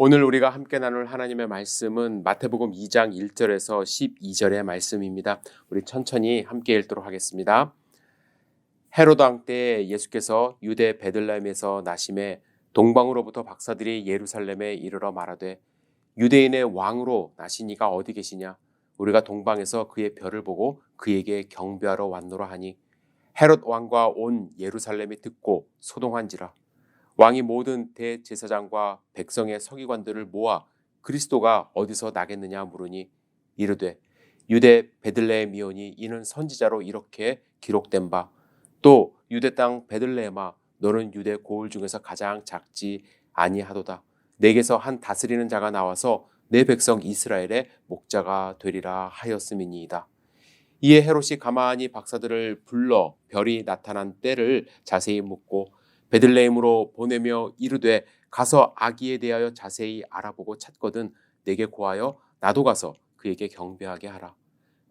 오늘 우리가 함께 나눌 하나님의 말씀은 마태복음 2장 1절에서 12절의 말씀입니다. 우리 천천히 함께 읽도록 하겠습니다. 헤로드 왕 때 예수께서 유대 베들레헴에서 나심에 동방으로부터 박사들이 예루살렘에 이르러 말하되 유대인의 왕으로 나신 이가 어디 계시냐? 우리가 동방에서 그의 별을 보고 그에게 경배하러 왔노라 하니 헤롯 왕과 온 예루살렘이 듣고 소동한지라. 왕이 모든 대제사장과 백성의 서기관들을 모아 그리스도가 어디서 나겠느냐 물으니 이르되 유대 베들레헴이오니 이는 선지자로 이렇게 기록된 바 또 유대 땅 베들레헴아 너는 유대 고을 중에서 가장 작지 아니하도다. 내게서 한 다스리는 자가 나와서 내 백성 이스라엘의 목자가 되리라 하였음이니이다. 이에 헤롯이 가만히 박사들을 불러 별이 나타난 때를 자세히 묻고 베들레헴으로 보내며 이르되 가서 아기에 대하여 자세히 알아보고 찾거든 내게 고하여 나도 가서 그에게 경배하게 하라.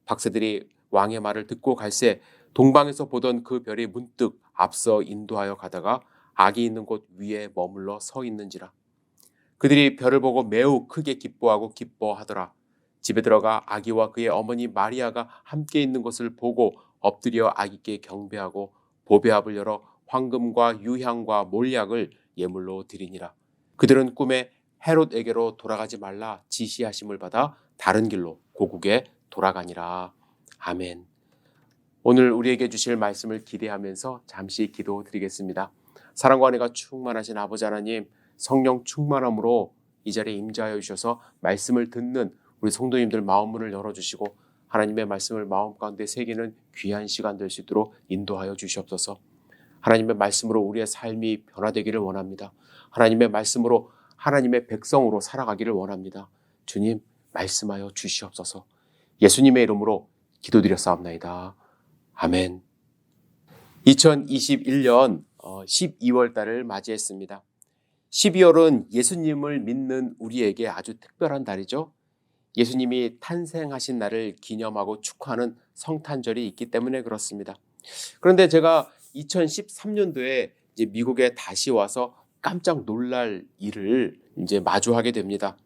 박사들이 왕의 말을 듣고 갈새 동방에서 보던 그 별이 문득 앞서 인도하여 가다가 아기 있는 곳 위에 머물러 서 있는지라. 그들이 별을 보고 매우 크게 기뻐하고 기뻐하더라. 집에 들어가 아기와 그의 어머니 마리아가 함께 있는 것을 보고 엎드려 아기께 경배하고 보배압을 열어 황금과 유향과 몰약을 예물로 드리니라. 그들은 꿈에 헤롯에게로 돌아가지 말라 지시하심을 받아 다른 길로 고국에 돌아가니라. 아멘. 오늘 우리에게 주실 말씀을 기대하면서 잠시 기도드리겠습니다. 사랑과 은혜가 충만하신 아버지 하나님, 성령 충만함으로 이 자리에 임재하여 주셔서 말씀을 듣는 우리 성도님들 마음문을 열어주시고 하나님의 말씀을 마음 가운데 새기는 귀한 시간 될 수 있도록 인도하여 주시옵소서. 하나님의 말씀으로 우리의 삶이 변화되기를 원합니다. 하나님의 말씀으로 하나님의 백성으로 살아가기를 원합니다. 주님 말씀하여 주시옵소서. 예수님의 이름으로 기도드렸사옵나이다. 아멘. 2021년 12월 달을 맞이했습니다. 12월은 예수님을 믿는 우리에게 아주 특별한 달이죠. 예수님이 탄생하신 날을 기념하고 축하하는 성탄절이 있기 때문에 그렇습니다. 그런데 제가 2013년도에 이제 미국에 다시 와서 깜짝 놀랄 일을 이제 마주하게 됩니다.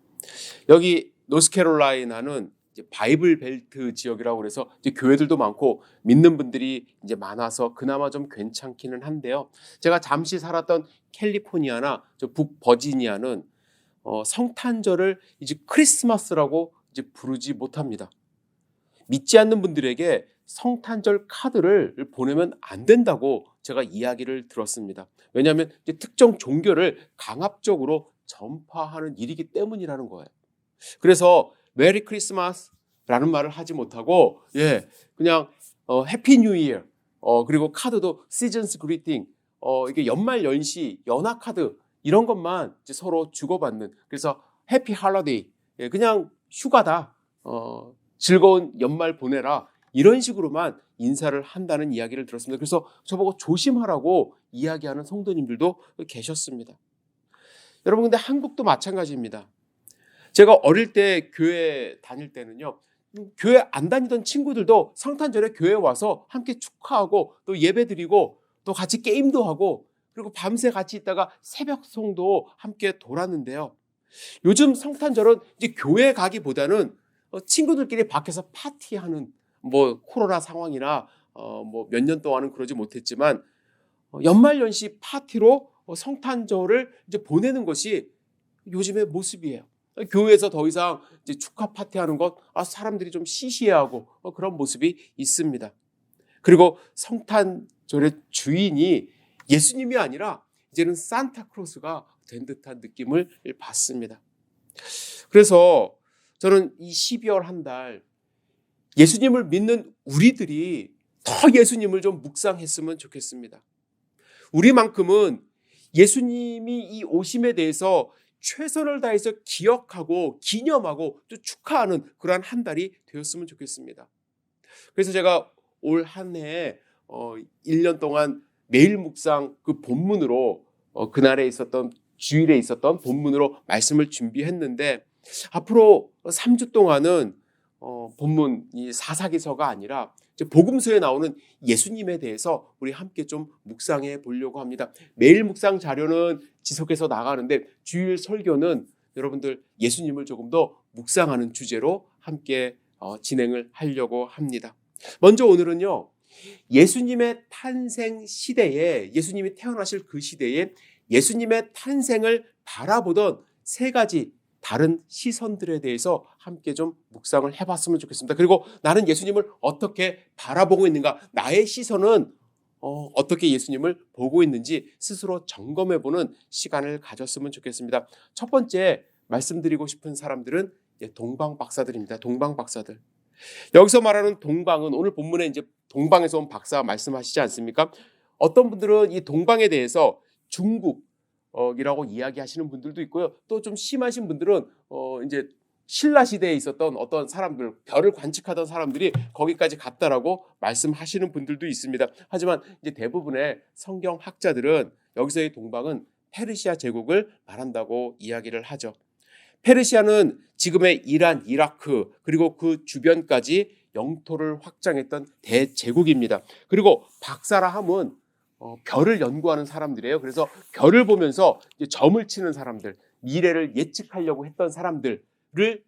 여기 노스캐롤라이나는 이제 바이블 벨트 지역이라고 그래서 이제 교회들도 많고 믿는 분들이 이제 많아서 그나마 좀 괜찮기는 한데요. 제가 잠시 살았던 캘리포니아나 저 북버지니아는 성탄절을 이제 크리스마스라고 이제 부르지 못합니다. 믿지 않는 분들에게 성탄절 카드를 보내면 안 된다고 제가 이야기를 들었습니다. 왜냐하면 이제 특정 종교를 강압적으로 전파하는 일이기 때문이라는 거예요. 그래서 메리 크리스마스라는 말을 하지 못하고 그냥 해피 뉴 이어 그리고 카드도 시즌스 그리팅 이게 연말 연시 연화 카드 이런 것만 이제 서로 주고받는, 그래서 해피 할러데이 그냥 휴가다 즐거운 연말 보내라 이런 식으로만 인사를 한다는 이야기를 들었습니다. 그래서 저보고 조심하라고 이야기하는 성도님들도 계셨습니다. 여러분 근데 한국도 마찬가지입니다. 제가 어릴 때 교회 다닐 때는요, 교회 안 다니던 친구들도 성탄절에 교회 와서 함께 축하하고 또 예배 드리고 또 같이 게임도 하고 그리고 밤새 같이 있다가 새벽 성도 함께 돌았는데요. 요즘 성탄절은 이제 교회 가기보다는 친구들끼리 밖에서 파티하는, 뭐 코로나 상황이나 뭐 몇 년 동안은 그러지 못했지만 연말연시 파티로 성탄절을 이제 보내는 것이 요즘의 모습이에요. 교회에서 더 이상 이제 축하 파티하는 것 사람들이 좀 시시해하고 그런 모습이 있습니다. 그리고 성탄절의 주인이 예수님이 아니라 이제는 산타클로스가 된 듯한 느낌을 받습니다. 그래서 저는 이 12월 한 달 예수님을 믿는 우리들이 더 예수님을 좀 묵상했으면 좋겠습니다. 우리만큼은 예수님이 이 오심에 대해서 최선을 다해서 기억하고 기념하고 또 축하하는 그러한 한 달이 되었으면 좋겠습니다. 그래서 제가 올 한 해 1년 동안 매일 묵상 그 본문으로 그날에 있었던 주일에 있었던 본문으로 말씀을 준비했는데 앞으로 3주 동안은 본문 이 사사기서가 아니라 이제 복음서에 나오는 예수님에 대해서 우리 함께 좀 묵상해 보려고 합니다. 매일 묵상 자료는 지속해서 나가는데 주일 설교는 여러분들 예수님을 조금 더 묵상하는 주제로 함께 진행을 하려고 합니다. 먼저 오늘은요, 예수님의 탄생 시대에, 예수님이 태어나실 그 시대에 예수님의 탄생을 바라보던 세 가지 다른 시선들에 대해서 함께 좀 묵상을 해봤으면 좋겠습니다. 그리고 나는 예수님을 어떻게 바라보고 있는가, 나의 시선은 어떻게 예수님을 보고 있는지 스스로 점검해보는 시간을 가졌으면 좋겠습니다. 첫 번째 말씀드리고 싶은 사람들은 동방 박사들입니다. 동방 박사들. 여기서 말하는 동방은 오늘 본문에 이제 동방에서 온 박사 말씀하시지 않습니까? 어떤 분들은 이 동방에 대해서 중국이라고 이야기하시는 분들도 있고요. 또 좀 심하신 분들은 이제 신라 시대에 있었던 어떤 사람들, 별을 관측하던 사람들이 거기까지 갔다라고 말씀하시는 분들도 있습니다. 하지만 이제 대부분의 성경 학자들은 여기서의 동방은 페르시아 제국을 말한다고 이야기를 하죠. 페르시아는 지금의 이란, 이라크 그리고 그 주변까지 영토를 확장했던 대제국입니다. 그리고 박사라 함은 별을 연구하는 사람들이에요. 그래서 별을 보면서 이제 점을 치는 사람들, 미래를 예측하려고 했던 사람들을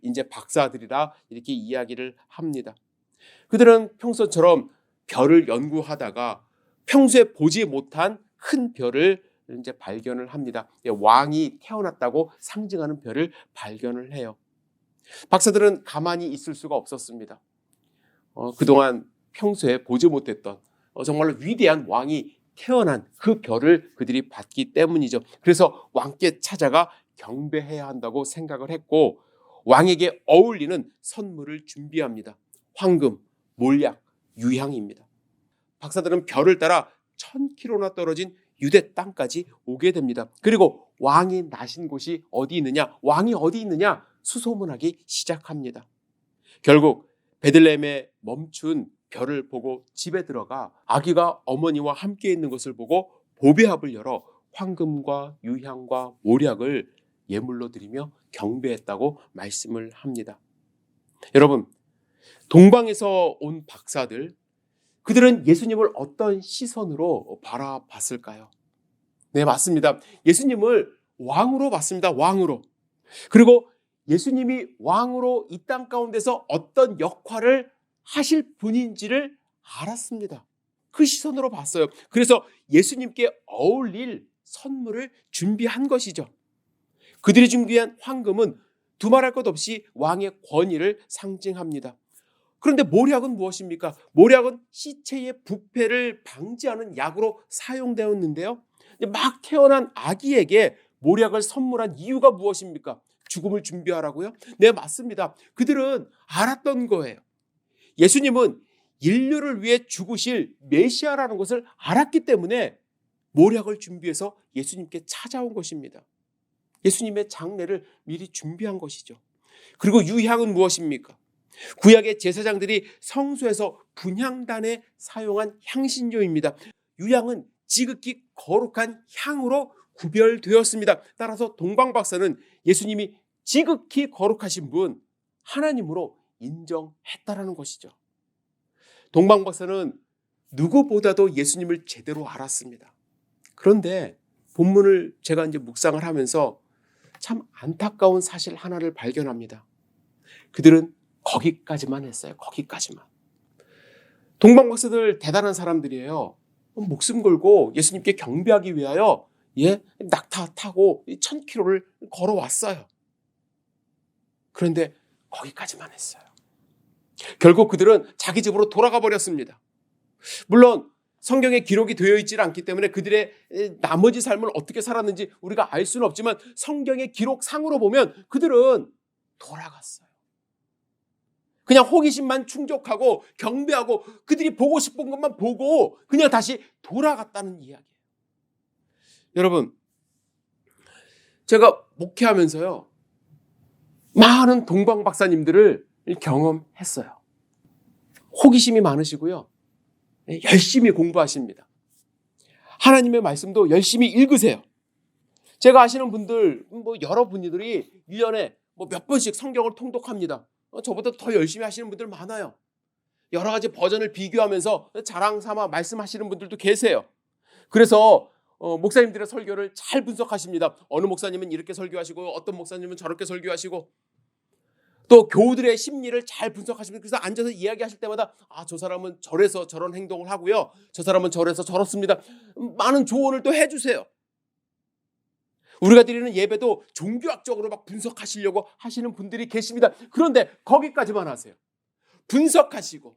이제 박사들이라 이렇게 이야기를 합니다. 그들은 평소처럼 별을 연구하다가 평소에 보지 못한 큰 별을 이제 발견을 합니다. 왕이 태어났다고 상징하는 별을 발견을 해요. 박사들은 가만히 있을 수가 없었습니다. 그동안 평소에 보지 못했던 정말로 위대한 왕이 태어난 그 별을 그들이 봤기 때문이죠. 그래서 왕께 찾아가 경배해야 한다고 생각을 했고 왕에게 어울리는 선물을 준비합니다. 황금, 몰약, 유향입니다. 박사들은 별을 따라 1000km나 떨어진 유대 땅까지 오게 됩니다. 그리고 왕이 나신 곳이 어디 있느냐, 왕이 어디 있느냐 수소문하기 시작합니다. 결국 베들레헴에 멈춘 별을 보고 집에 들어가 아기가 어머니와 함께 있는 것을 보고 보배합을 열어 황금과 유향과 몰약을 예물로 드리며 경배했다고 말씀을 합니다. 여러분, 동방에서 온 박사들, 그들은 예수님을 어떤 시선으로 바라봤을까요? 네, 맞습니다. 예수님을 왕으로 봤습니다. 왕으로. 그리고 예수님이 왕으로 이 땅 가운데서 어떤 역할을 하실 분인지를 알았습니다. 그 시선으로 봤어요. 그래서 예수님께 어울릴 선물을 준비한 것이죠. 그들이 준비한 황금은 두말할 것 없이 왕의 권위를 상징합니다. 그런데 몰약은 무엇입니까? 몰약은 시체의 부패를 방지하는 약으로 사용되었는데요. 막 태어난 아기에게 몰약을 선물한 이유가 무엇입니까? 죽음을 준비하라고요? 네, 맞습니다. 그들은 알았던 거예요. 예수님은 인류를 위해 죽으실 메시아라는 것을 알았기 때문에 몰약을 준비해서 예수님께 찾아온 것입니다. 예수님의 장례를 미리 준비한 것이죠. 그리고 유향은 무엇입니까? 구약의 제사장들이 성소에서 분향단에 사용한 향신료입니다. 유향은 지극히 거룩한 향으로 구별되었습니다. 따라서 동방박사는 예수님이 지극히 거룩하신 분, 하나님으로 인정했다라는 것이죠. 동방박사는 누구보다도 예수님을 제대로 알았습니다. 그런데 본문을 제가 이제 묵상을 하면서 참 안타까운 사실 하나를 발견합니다. 그들은 거기까지만 했어요. 거기까지만. 동방박사들 대단한 사람들이에요. 목숨 걸고 예수님께 경배하기 위하여 낙타 타고 1000km를 걸어왔어요. 그런데 거기까지만 했어요. 결국 그들은 자기 집으로 돌아가 버렸습니다. 물론 성경에 기록이 되어 있지 않기 때문에 그들의 나머지 삶을 어떻게 살았는지 우리가 알 수는 없지만 성경의 기록상으로 보면 그들은 돌아갔어요. 그냥 호기심만 충족하고 경배하고 그들이 보고 싶은 것만 보고 그냥 다시 돌아갔다는 이야기예요. 여러분, 제가 목회하면서요, 많은 동방 박사님들을 경험했어요. 호기심이 많으시고요, 열심히 공부하십니다. 하나님의 말씀도 열심히 읽으세요. 제가 아시는 분들, 여러 분들이 1년에 몇 번씩 성경을 통독합니다. 저보다 더 열심히 하시는 분들 많아요. 여러 가지 버전을 비교하면서 자랑 삼아 말씀하시는 분들도 계세요. 그래서 목사님들의 설교를 잘 분석하십니다. 어느 목사님은 이렇게 설교하시고 어떤 목사님은 저렇게 설교하시고 또 교우들의 심리를 잘 분석하십니다. 그래서 앉아서 이야기하실 때마다 저 사람은 저래서 저런 행동을 하고요. 저 사람은 저래서 저렇습니다. 많은 조언을 또 해주세요. 우리가 드리는 예배도 종교학적으로 막 분석하시려고 하시는 분들이 계십니다. 그런데 거기까지만 하세요. 분석하시고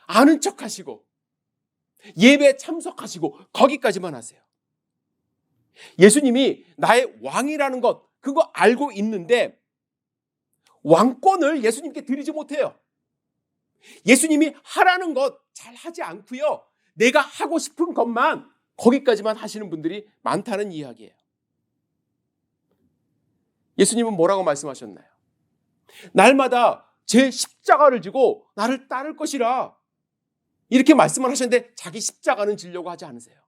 아는 척하시고 예배에 참석하시고 거기까지만 하세요. 예수님이 나의 왕이라는 것 그거 알고 있는데 왕권을 예수님께 드리지 못해요. 예수님이 하라는 것 잘 하지 않고요. 내가 하고 싶은 것만 거기까지만 하시는 분들이 많다는 이야기예요. 예수님은 뭐라고 말씀하셨나요? 날마다 제 십자가를 지고 나를 따를 것이라 이렇게 말씀을 하셨는데 자기 십자가는 지려고 하지 않으세요.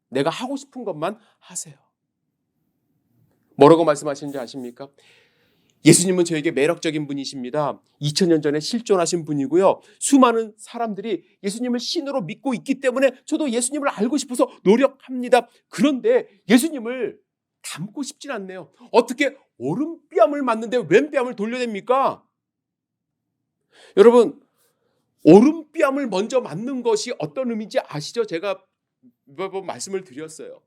내가 하고 싶은 것만 하세요. 뭐라고 말씀하시는지 아십니까? 예수님은 저에게 매력적인 분이십니다. 2000년 전에 실존하신 분이고요. 수많은 사람들이 예수님을 신으로 믿고 있기 때문에 저도 예수님을 알고 싶어서 노력합니다. 그런데 예수님을 닮고 싶진 않네요. 어떻게 오른뺨을 맞는데 왼뺨을 돌려냅니까? 여러분, 오른뺨을 먼저 맞는 것이 어떤 의미인지 아시죠? 제가 몇 번 말씀을 드렸어요.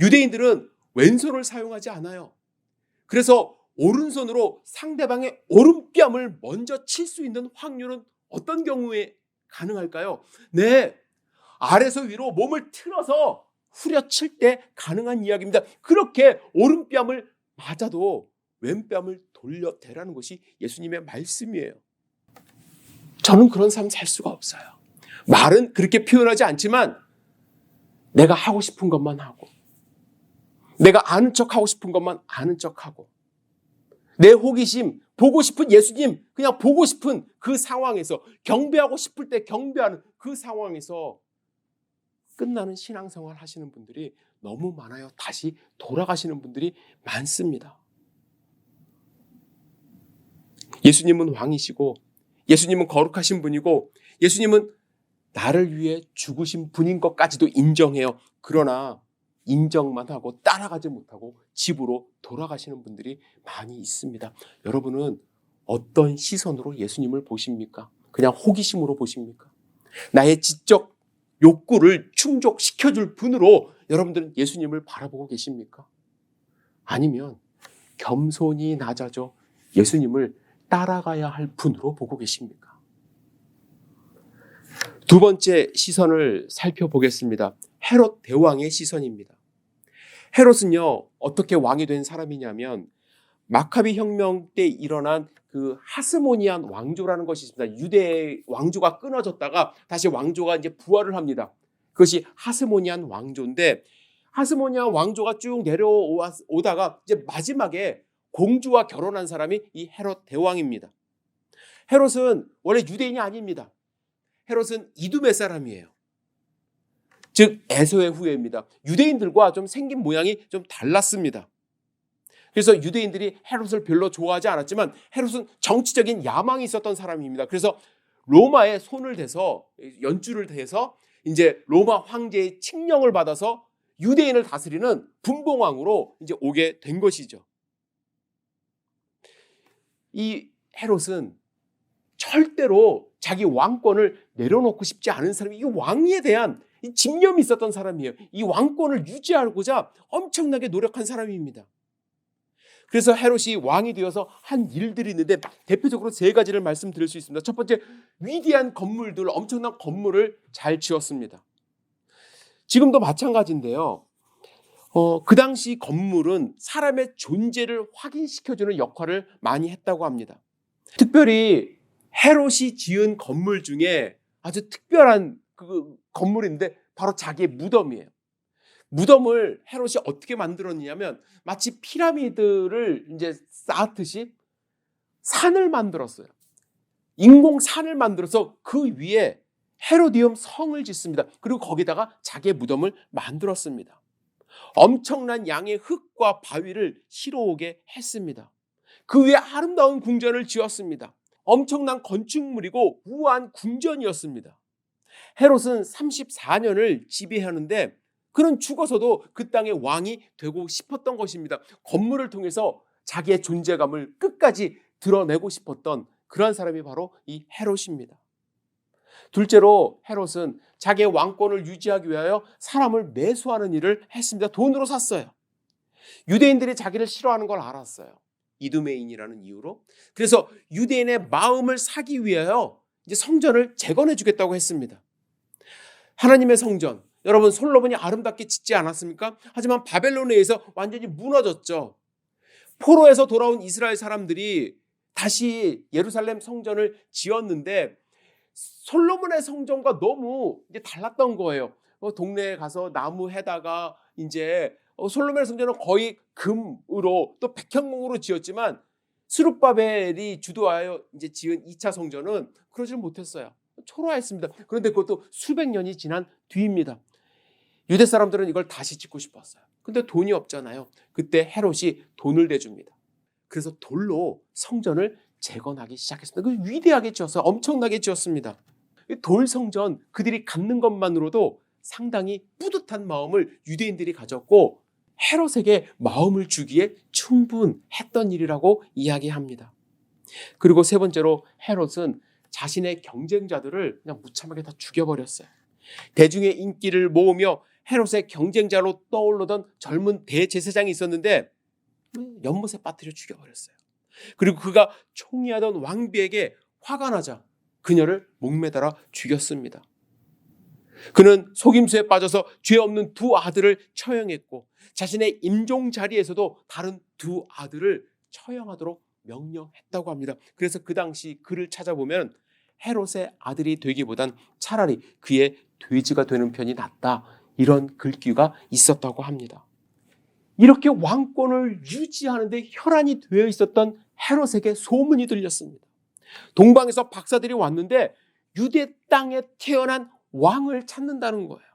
유대인들은 왼손을 사용하지 않아요. 그래서 오른손으로 상대방의 오른뺨을 먼저 칠 수 있는 확률은 어떤 경우에 가능할까요? 네, 아래에서 위로 몸을 틀어서 후려칠 때 가능한 이야기입니다. 그렇게 오른뺨을 맞아도 왼뺨을 돌려대라는 것이 예수님의 말씀이에요. 저는 그런 삶 살 수가 없어요. 말은 그렇게 표현하지 않지만 내가 하고 싶은 것만 하고 내가 아는 척하고 싶은 것만 아는 척하고 내 호기심, 보고 싶은 예수님 그냥 보고 싶은 그 상황에서 경배하고 싶을 때 경배하는 그 상황에서 끝나는 신앙생활 하시는 분들이 너무 많아요. 다시 돌아가시는 분들이 많습니다. 예수님은 왕이시고 예수님은 거룩하신 분이고 예수님은 나를 위해 죽으신 분인 것까지도 인정해요. 그러나 인정만 하고 따라가지 못하고 집으로 돌아가시는 분들이 많이 있습니다. 여러분은 어떤 시선으로 예수님을 보십니까? 그냥 호기심으로 보십니까? 나의 지적 욕구를 충족시켜줄 분으로 여러분들은 예수님을 바라보고 계십니까? 아니면 겸손히 낮아져 예수님을 따라가야 할 분으로 보고 계십니까? 두 번째 시선을 살펴보겠습니다. 헤롯 대왕의 시선입니다. 헤롯은요, 어떻게 왕이 된 사람이냐면 마카비 혁명 때 일어난 그 하스모니안 왕조라는 것이 있습니다. 유대 왕조가 끊어졌다가 다시 왕조가 이제 부활을 합니다. 그것이 하스모니안 왕조인데 하스모니안 왕조가 쭉 내려오다가 이제 마지막에 공주와 결혼한 사람이 이 헤롯 대왕입니다. 헤롯은 원래 유대인이 아닙니다. 헤롯은 이두메 사람이에요. 즉 에서의 후예입니다. 유대인들과 좀 생긴 모양이 좀 달랐습니다. 그래서 유대인들이 헤롯을 별로 좋아하지 않았지만 헤롯은 정치적인 야망이 있었던 사람입니다. 그래서 로마에 손을 대서 연주를 대서 이제 로마 황제의 칙령을 받아서 유대인을 다스리는 분봉왕으로 이제 오게 된 것이죠. 이 헤롯은 절대로 자기 왕권을 내려놓고 싶지 않은 사람이 이 왕위에 대한 이 집념이 있었던 사람이에요. 이 왕권을 유지하고자 엄청나게 노력한 사람입니다. 그래서 헤롯이 왕이 되어서 한 일들이 있는데 대표적으로 세 가지를 말씀드릴 수 있습니다. 첫 번째, 위대한 건물들, 엄청난 건물을 잘 지었습니다. 지금도 마찬가지인데요. 그 당시 건물은 사람의 존재를 확인시켜주는 역할을 많이 했다고 합니다. 특별히 헤롯이 지은 건물 중에 아주 특별한 그 건물인데 바로 자기의 무덤이에요. 무덤을 헤롯이 어떻게 만들었냐면 마치 피라미드를 이제 쌓듯이 산을 만들었어요. 인공산을 만들어서 그 위에 헤로디움 성을 짓습니다. 그리고 거기다가 자기의 무덤을 만들었습니다. 엄청난 양의 흙과 바위를 실어오게 했습니다. 그 위에 아름다운 궁전을 지었습니다. 엄청난 건축물이고 우아한 궁전이었습니다. 헤롯은 34년을 지배하는데 그는 죽어서도 그 땅의 왕이 되고 싶었던 것입니다. 건물을 통해서 자기의 존재감을 끝까지 드러내고 싶었던 그러한 사람이 바로 이 헤롯입니다. 둘째로 헤롯은 자기의 왕권을 유지하기 위하여 사람을 매수하는 일을 했습니다. 돈으로 샀어요. 유대인들이 자기를 싫어하는 걸 알았어요. 이두메인이라는 이유로. 그래서 유대인의 마음을 사기 위하여 이제 성전을 재건해 주겠다고 했습니다. 하나님의 성전, 여러분 솔로몬이 아름답게 짓지 않았습니까? 하지만 바벨론에 의해서 완전히 무너졌죠. 포로에서 돌아온 이스라엘 사람들이 다시 예루살렘 성전을 지었는데 솔로몬의 성전과 너무 이제 달랐던 거예요. 동네에 가서 나무 해다가 이제 솔로몬의 성전은 거의 금으로 또 백향목으로 지었지만 스룹바벨이 주도하여 이제 지은 2차 성전은 그러질 못했어요. 초라했습니다. 그런데 그것도 수백 년이 지난 뒤입니다. 유대 사람들은 이걸 다시 짓고 싶었어요. 근데 돈이 없잖아요. 그때 헤롯이 돈을 대줍니다. 그래서 돌로 성전을 재건하기 시작했습니다. 그 위대하게 지었어요. 엄청나게 지었습니다. 돌 성전 그들이 갖는 것만으로도 상당히 뿌듯한 마음을 유대인들이 가졌고 헤롯에게 마음을 주기에 충분했던 일이라고 이야기합니다. 그리고 세 번째로 헤롯은 자신의 경쟁자들을 그냥 무참하게 다 죽여버렸어요. 대중의 인기를 모으며 헤롯의 경쟁자로 떠오르던 젊은 대제사장이 있었는데 연못에 빠뜨려 죽여버렸어요. 그리고 그가 총리하던 왕비에게 화가 나자 그녀를 목매달아 죽였습니다. 그는 속임수에 빠져서 죄 없는 두 아들을 처형했고 자신의 임종 자리에서도 다른 두 아들을 처형하도록 명령했다고 합니다. 그래서 그 당시 글을 찾아보면 헤롯의 아들이 되기보단 차라리 그의 돼지가 되는 편이 낫다, 이런 글귀가 있었다고 합니다. 이렇게 왕권을 유지하는데 혈안이 되어 있었던 헤롯에게 소문이 들렸습니다. 동방에서 박사들이 왔는데 유대 땅에 태어난 왕을 찾는다는 거예요.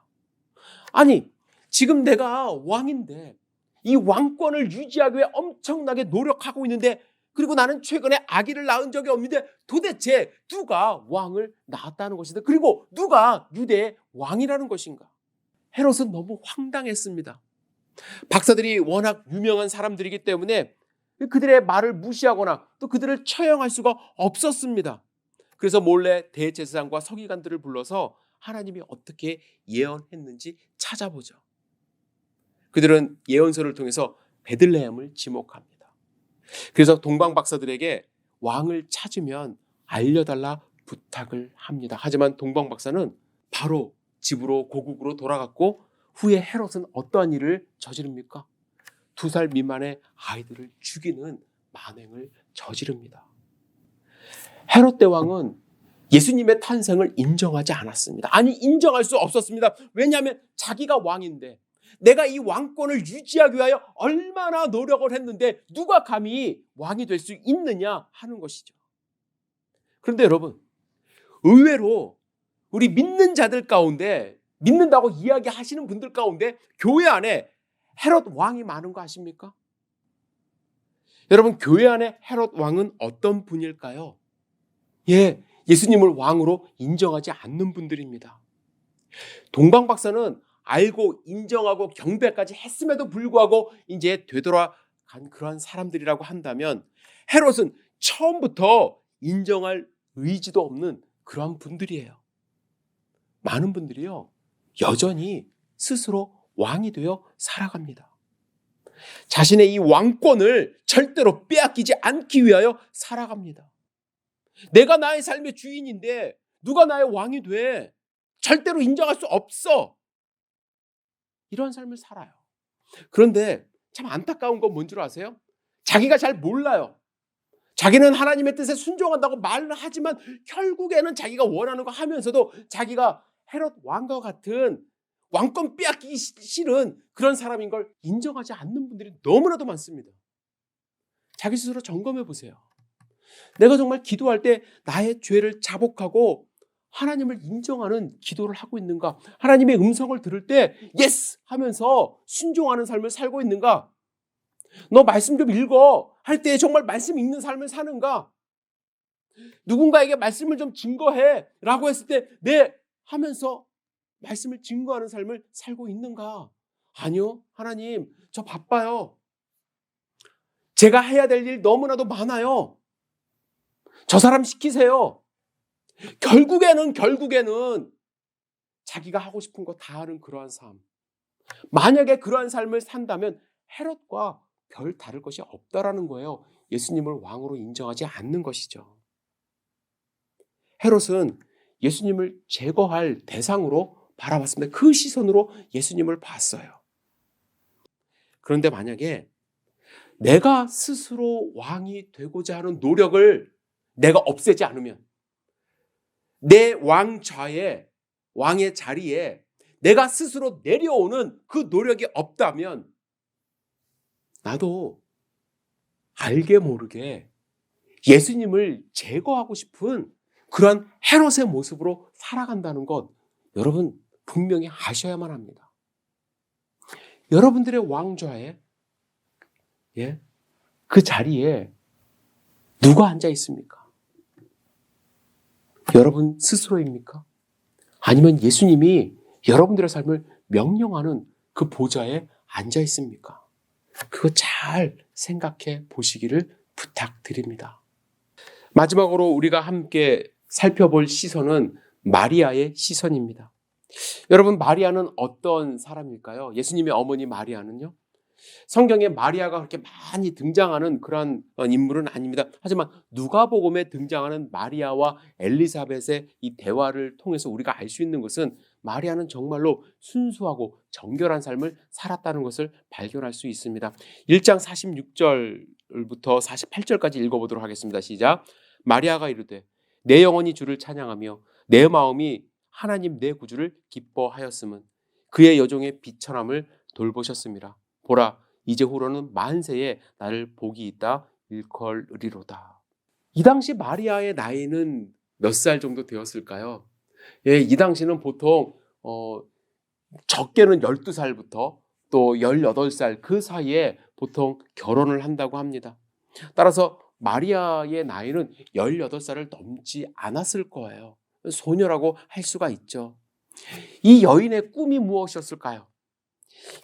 아니, 지금 내가 왕인데 이 왕권을 유지하기 위해 엄청나게 노력하고 있는데, 그리고 나는 최근에 아기를 낳은 적이 없는데 도대체 누가 왕을 낳았다는 것인가? 그리고 누가 유대의 왕이라는 것인가? 헤롯은 너무 황당했습니다. 박사들이 워낙 유명한 사람들이기 때문에 그들의 말을 무시하거나 또 그들을 처형할 수가 없었습니다. 그래서 몰래 대제사장과 서기관들을 불러서 하나님이 어떻게 예언했는지 찾아보죠. 그들은 예언서를 통해서 베들레헴을 지목합니다. 그래서 동방 박사들에게 왕을 찾으면 알려달라 부탁을 합니다. 하지만 동방 박사는 바로 집으로 고국으로 돌아갔고 후에 헤롯은 어떠한 일을 저지릅니까? 2살 미만의 아이들을 죽이는 만행을 저지릅니다. 헤롯 대왕은 예수님의 탄생을 인정하지 않았습니다. 아니, 인정할 수 없었습니다. 왜냐하면 자기가 왕인데, 내가 이 왕권을 유지하기 위하여 얼마나 노력을 했는데 누가 감히 왕이 될 수 있느냐 하는 것이죠. 그런데 여러분, 의외로 우리 믿는 자들 가운데, 믿는다고 이야기하시는 분들 가운데 교회 안에 헤롯 왕이 많은 거 아십니까? 여러분, 교회 안에 헤롯 왕은 어떤 분일까요? 예수님을 왕으로 인정하지 않는 분들입니다. 동방 박사는 알고 인정하고 경배까지 했음에도 불구하고 이제 되돌아간 그러한 사람들이라고 한다면, 헤롯은 처음부터 인정할 의지도 없는 그러한 분들이에요. 많은 분들이요, 여전히 스스로 왕이 되어 살아갑니다. 자신의 이 왕권을 절대로 빼앗기지 않기 위하여 살아갑니다. 내가 나의 삶의 주인인데 누가 나의 왕이 돼? 절대로 인정할 수 없어. 이런 삶을 살아요. 그런데 참 안타까운 건 뭔 줄 아세요? 자기가 잘 몰라요. 자기는 하나님의 뜻에 순종한다고 말을 하지만 결국에는 자기가 원하는 거 하면서도 자기가 헤롯 왕과 같은 왕권 빼앗기기 싫은 그런 사람인 걸 인정하지 않는 분들이 너무나도 많습니다. 자기 스스로 점검해 보세요. 내가 정말 기도할 때 나의 죄를 자복하고 하나님을 인정하는 기도를 하고 있는가? 하나님의 음성을 들을 때 예스 하면서 순종하는 삶을 살고 있는가? 너 말씀 좀 읽어 할 때 정말 말씀 읽는 삶을 사는가? 누군가에게 말씀을 좀 증거해 라고 했을 때 네 하면서 말씀을 증거하는 삶을 살고 있는가? 아니요. 하나님, 저 바빠요. 제가 해야 될 일 너무나도 많아요. 저 사람 시키세요. 결국에는 자기가 하고 싶은 거 다 하는 그러한 삶. 만약에 그러한 삶을 산다면 헤롯과 별 다를 것이 없다라는 거예요. 예수님을 왕으로 인정하지 않는 것이죠. 헤롯은 예수님을 제거할 대상으로 바라봤습니다. 그 시선으로 예수님을 봤어요. 그런데 만약에 내가 스스로 왕이 되고자 하는 노력을 내가 없애지 않으면, 내 왕의 자리에 내가 스스로 내려오는 그 노력이 없다면 나도 알게 모르게 예수님을 제거하고 싶은 그런 헤롯의 모습으로 살아간다는 것, 여러분 분명히 아셔야만 합니다. 여러분들의 왕좌에 그 자리에 누가 앉아 있습니까? 여러분 스스로입니까? 아니면 예수님이 여러분들의 삶을 명령하는 그 보좌에 앉아 있습니까? 그거 잘 생각해 보시기를 부탁드립니다. 마지막으로 우리가 함께 살펴볼 시선은 마리아의 시선입니다. 여러분, 마리아는 어떤 사람일까요? 예수님의 어머니 마리아는요? 성경에 마리아가 그렇게 많이 등장하는 그런 인물은 아닙니다. 하지만 누가복음에 등장하는 마리아와 엘리사벳의 이 대화를 통해서 우리가 알 수 있는 것은 마리아는 정말로 순수하고 정결한 삶을 살았다는 것을 발견할 수 있습니다. 1장 46절부터 48절까지 읽어보도록 하겠습니다. 시작. 마리아가 이르되 내 영혼이 주를 찬양하며 내 마음이 하나님 내 구주를 기뻐하였음은 그의 여종의 비천함을 돌보셨음이라. 보라, 이제후로는 만세에 나를 복이 있다 일컬으리로다. 이 당시 마리아의 나이는 몇 살 정도 되었을까요? 이 당시는 보통 적게는 12살부터 또 18살 그 사이에 보통 결혼을 한다고 합니다. 따라서 마리아의 나이는 18살을 넘지 않았을 거예요. 소녀라고 할 수가 있죠. 이 여인의 꿈이 무엇이었을까요?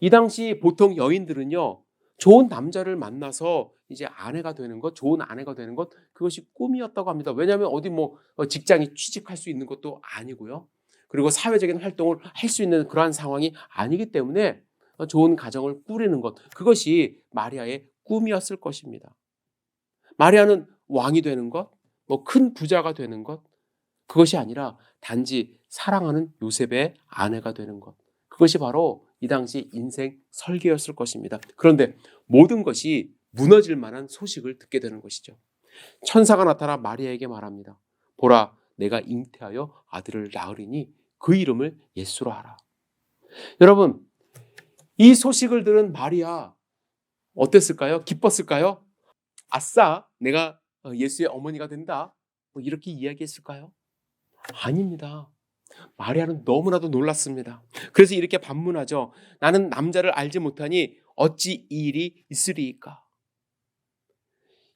이 당시 보통 여인들은요, 좋은 남자를 만나서 이제 아내가 되는 것, 좋은 아내가 되는 것, 그것이 꿈이었다고 합니다. 왜냐하면 어디 직장에 취직할 수 있는 것도 아니고요. 그리고 사회적인 활동을 할 수 있는 그러한 상황이 아니기 때문에 좋은 가정을 꾸리는 것, 그것이 마리아의 꿈이었을 것입니다. 마리아는 왕이 되는 것, 큰 부자가 되는 것, 그것이 아니라 단지 사랑하는 요셉의 아내가 되는 것, 그것이 바로 이 당시 인생 설계였을 것입니다. 그런데 모든 것이 무너질 만한 소식을 듣게 되는 것이죠. 천사가 나타나 마리아에게 말합니다. 보라, 내가 잉태하여 아들을 낳으리니 그 이름을 예수로 하라. 여러분, 이 소식을 들은 마리아 어땠을까요? 기뻤을까요? 아싸, 내가 예수의 어머니가 된다, 이렇게 이야기했을까요? 아닙니다. 마리아는 너무나도 놀랐습니다. 그래서 이렇게 반문하죠. 나는 남자를 알지 못하니 어찌 이 일이 있으리이까?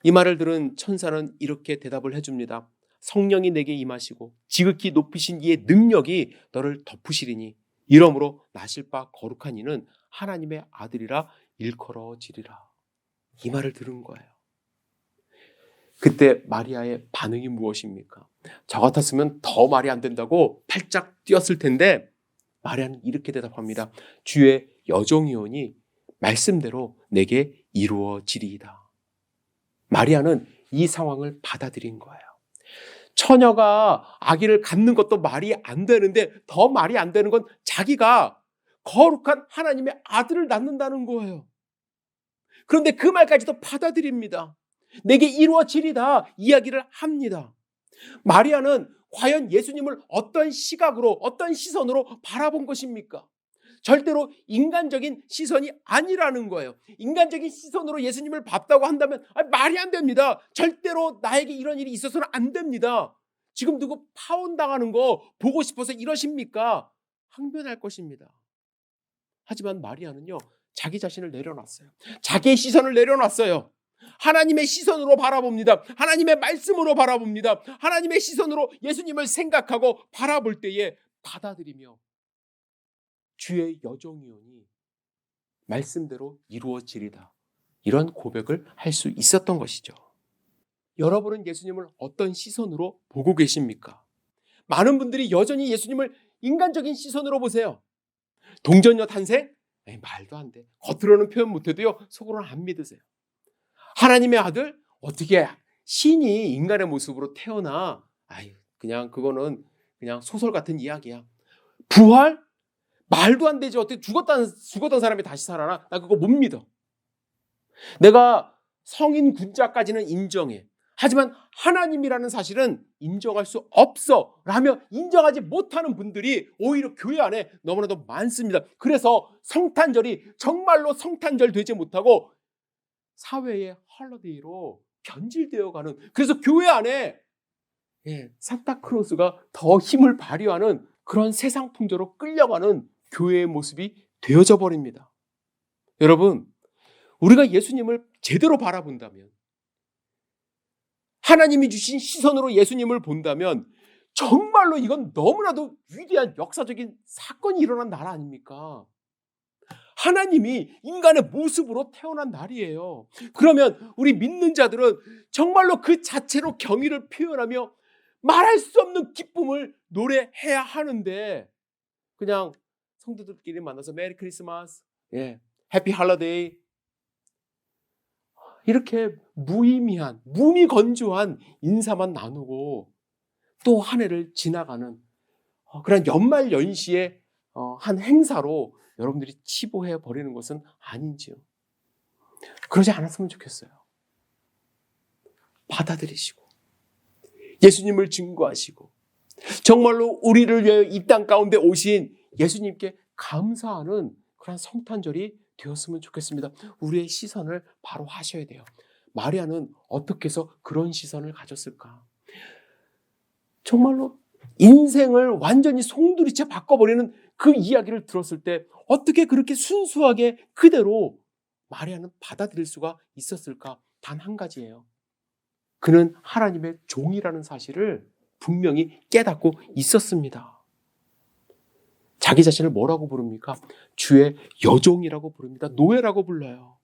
이 말을 들은 천사는 이렇게 대답을 해줍니다. 성령이 내게 임하시고 지극히 높으신 이의 능력이 너를 덮으시리니 이러므로 나실 바 거룩한 이는 하나님의 아들이라 일컬어지리라. 이 말을 들은 거예요. 그때 마리아의 반응이 무엇입니까? 저 같았으면 더 말이 안 된다고 팔짝 뛰었을 텐데 마리아는 이렇게 대답합니다. 주의 여종이오니 말씀대로 내게 이루어지리이다. 마리아는 이 상황을 받아들인 거예요. 처녀가 아기를 갖는 것도 말이 안 되는데 더 말이 안 되는 건 자기가 거룩한 하나님의 아들을 낳는다는 거예요. 그런데 그 말까지도 받아들입니다. 내게 이루어지리다 이야기를 합니다. 마리아는 과연 예수님을 어떤 시각으로, 어떤 시선으로 바라본 것입니까? 절대로 인간적인 시선이 아니라는 거예요. 인간적인 시선으로 예수님을 봤다고 한다면 말이 안 됩니다. 절대로 나에게 이런 일이 있어서는 안 됩니다. 지금 누구 파혼당하는 거 보고 싶어서 이러십니까? 항변할 것입니다. 하지만 마리아는요, 자기 자신을 내려놨어요. 자기의 시선을 내려놨어요. 하나님의 시선으로 바라봅니다. 하나님의 말씀으로 바라봅니다. 하나님의 시선으로 예수님을 생각하고 바라볼 때에 받아들이며 주의 여종이오니 말씀대로 이루어지리다. 이런 고백을 할 수 있었던 것이죠. 여러분은 예수님을 어떤 시선으로 보고 계십니까? 많은 분들이 여전히 예수님을 인간적인 시선으로 보세요. 동정녀 탄생? 에이, 말도 안 돼. 겉으로는 표현 못해도요, 속으로는 안 믿으세요. 하나님의 아들? 어떻게 신이 인간의 모습으로 태어나? 아유, 그냥 그거는 그냥 소설 같은 이야기야. 부활? 말도 안 되지. 어떻게 죽었던 사람이 다시 살아나? 나 그거 못 믿어. 내가 성인 군자까지는 인정해. 하지만 하나님이라는 사실은 인정할 수 없어 라며 인정하지 못하는 분들이 오히려 교회 안에 너무나도 많습니다. 그래서 성탄절이 정말로 성탄절 되지 못하고 사회의 헐러데이로 변질되어가는, 그래서 교회 안에 산타크로스가 더 힘을 발휘하는 그런 세상 풍조로 끌려가는 교회의 모습이 되어져 버립니다. 여러분, 우리가 예수님을 제대로 바라본다면, 하나님이 주신 시선으로 예수님을 본다면 정말로 이건 너무나도 위대한 역사적인 사건이 일어난 날 아닙니까? 하나님이 인간의 모습으로 태어난 날이에요. 그러면 우리 믿는 자들은 정말로 그 자체로 경의를 표현하며 말할 수 없는 기쁨을 노래해야 하는데, 그냥 성도들끼리 만나서 메리 크리스마스, 해피 할러데이, 이렇게 무의미한, 무미건조한 인사만 나누고 또 한 해를 지나가는 그런 연말 연시의 한 행사로 여러분들이 치부해 버리는 것은 아닌지요. 그러지 않았으면 좋겠어요. 받아들이시고 예수님을 증거하시고 정말로 우리를 위하여 이 땅 가운데 오신 예수님께 감사하는 그런 성탄절이 되었으면 좋겠습니다. 우리의 시선을 바로 하셔야 돼요. 마리아는 어떻게 해서 그런 시선을 가졌을까? 정말로 인생을 완전히 송두리째 바꿔버리는 그 이야기를 들었을 때 어떻게 그렇게 순수하게 그대로 마리아는 받아들일 수가 있었을까? 단 한 가지예요. 그는 하나님의 종이라는 사실을 분명히 깨닫고 있었습니다. 자기 자신을 뭐라고 부릅니까? 주의 여종이라고 부릅니다. 노예라고 불러요.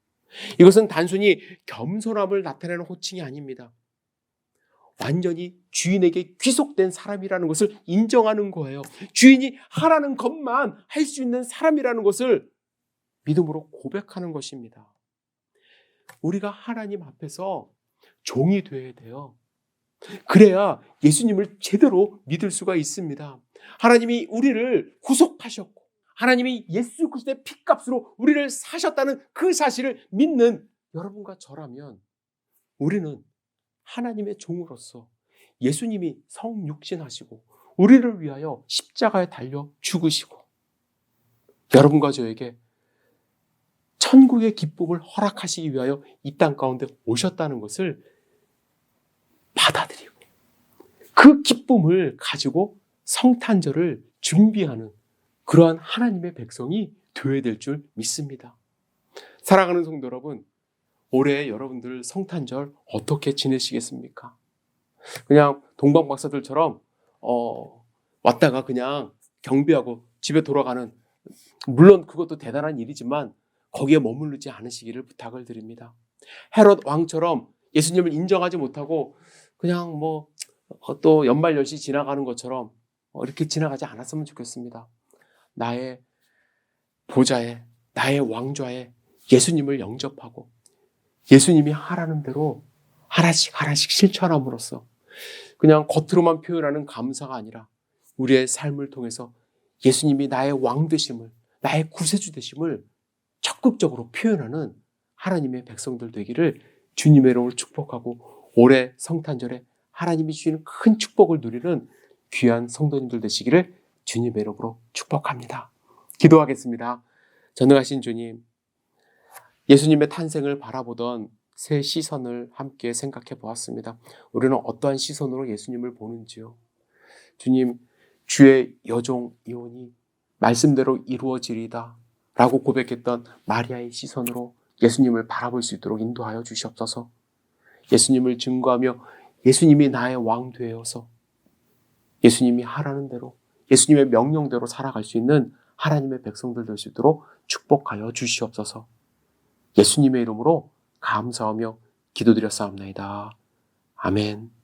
이것은 단순히 겸손함을 나타내는 호칭이 아닙니다. 완전히 주인에게 귀속된 사람이라는 것을 인정하는 거예요. 주인이 하라는 것만 할 수 있는 사람이라는 것을 믿음으로 고백하는 것입니다. 우리가 하나님 앞에서 종이 되어야 돼요. 그래야 예수님을 제대로 믿을 수가 있습니다. 하나님이 우리를 구속하셨고 하나님이 예수 그리스도의 피값으로 우리를 사셨다는 그 사실을 믿는 여러분과 저라면 우리는 하나님의 종으로서 예수님이 성육신하시고 우리를 위하여 십자가에 달려 죽으시고 여러분과 저에게 천국의 기쁨을 허락하시기 위하여 이 땅 가운데 오셨다는 것을 받아들이고 그 기쁨을 가지고 성탄절을 준비하는 그러한 하나님의 백성이 되어야 될 줄 믿습니다. 사랑하는 성도 여러분, 올해 여러분들 성탄절 어떻게 지내시겠습니까? 그냥 동방박사들처럼 왔다가 그냥 경배하고 집에 돌아가는, 물론 그것도 대단한 일이지만 거기에 머무르지 않으시기를 부탁을 드립니다. 헤롯 왕처럼 예수님을 인정하지 못하고 그냥 또 연말연시 지나가는 것처럼 이렇게 지나가지 않았으면 좋겠습니다. 나의 보좌에, 나의 왕좌에 예수님을 영접하고 예수님이 하라는 대로 하나씩 하나씩 실천함으로써 그냥 겉으로만 표현하는 감사가 아니라 우리의 삶을 통해서 예수님이 나의 왕 되심을, 나의 구세주 되심을 적극적으로 표현하는 하나님의 백성들 되기를 주님의 이름으로 축복하고 올해 성탄절에 하나님이 주시는 큰 축복을 누리는 귀한 성도님들 되시기를 주님의 이름으로 축복합니다. 기도하겠습니다. 전능하신 주님, 예수님의 탄생을 바라보던 새 시선을 함께 생각해 보았습니다. 우리는 어떠한 시선으로 예수님을 보는지요? 주님, 주의 여종이오니 말씀대로 이루어지리다 라고 고백했던 마리아의 시선으로 예수님을 바라볼 수 있도록 인도하여 주시옵소서. 예수님을 증거하며 예수님이 나의 왕 되어서 예수님이 하라는 대로 예수님의 명령대로 살아갈 수 있는 하나님의 백성들 될 수 있도록 축복하여 주시옵소서. 예수님의 이름으로 감사하며 기도드렸사옵나이다. 아멘.